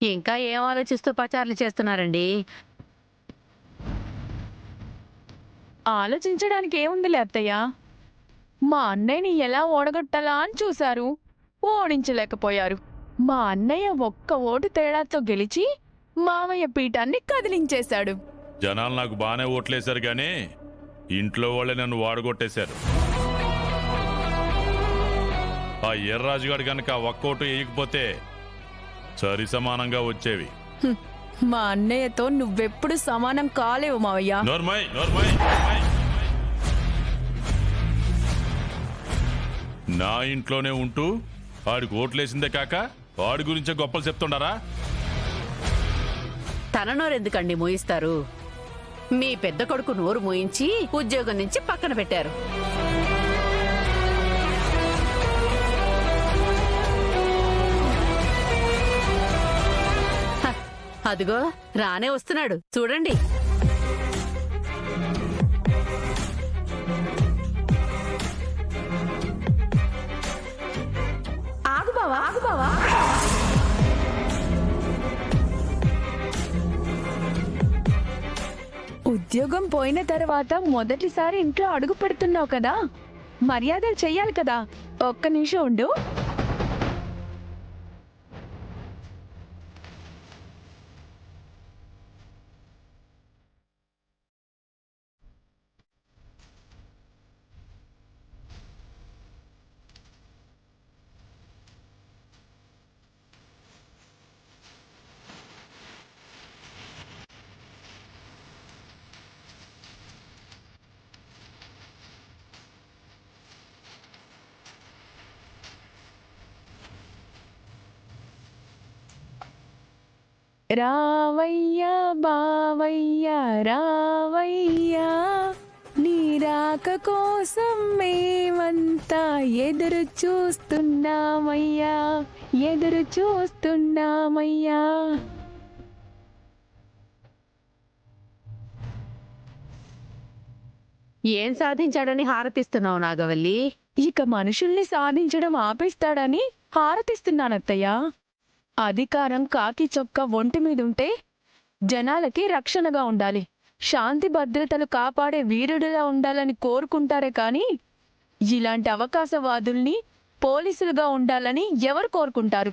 ఇంకా ఏం ఆలోచిస్తూ పచారులు చేస్తున్నారండి? ఆలోచించడానికి ఏముందిలే అత్తయ్య. మా అన్నయ్యని ఎలా ఓడగొట్టాలా అని చూశారు. ఓడించలేకపోయారు. మా అన్నయ్య ఒక్క ఓటు తేడాతో గెలిచి మామయ్య పీఠాన్ని కదిలించేశాడు. జనాలు నాకు బాగానే ఓట్లేశారు గానీ ఇంట్లో వాళ్ళే నన్ను వాడగొట్టేశారు. ఆ ఎర్రాజుగాడు గనక ఒక్కోటు వేయకపోతే సరి సమానంగా వచ్చేవి. మా అన్నయ్యతో నువ్వెప్పుడు సమానం కాలేవు మావయ్య. నోర్మై నోర్మై నా ఇంట్లోనే ఉంటూ వాడికి ఓట్లేసిందే కాక వాడి గురించే గొప్పలు చెప్తుండారా? తన నోరెందుకండి మూయిస్తారు? మీ పెద్ద కొడుకు నోరు మూయించి ఉద్యోగం నుంచి పక్కన పెట్టారు. హ, అదిగో రానే వస్తున్నాడు చూడండి. ఆగు బావా, ఆగు బావా. ఉద్యోగం పోయిన తర్వాత మొదటిసారి ఇంట్లో అడుగు పెడుతున్నావు కదా, మర్యాదలు చెయ్యాలి కదా. ఒక్క నిమిషం ఉండు. రావయ్యా బావయ్యా రావయ్యా, నీ రాక కోసం మేమంతా ఎదురు చూస్తున్నామయ్యా, ఎదురు చూస్తున్నామయ్యా. ఏం సాధించాడని హారతిస్తున్నావు నాగవల్లి? ఇక మనుషుల్ని సాధించడం ఆపేస్తాడని హారతిస్తున్నానత్తయ్యా. అధికారం కాకి చొక్క ఒంటి మీదుంటే జనాలకి రక్షణగా ఉండాలి, శాంతి భద్రతలు కాపాడే వీరుడిలా ఉండాలని కోరుకుంటారే కానీ ఇలాంటి అవకాశవాదుల్ని పోలీసులుగా ఉండాలని ఎవరు కోరుకుంటారు?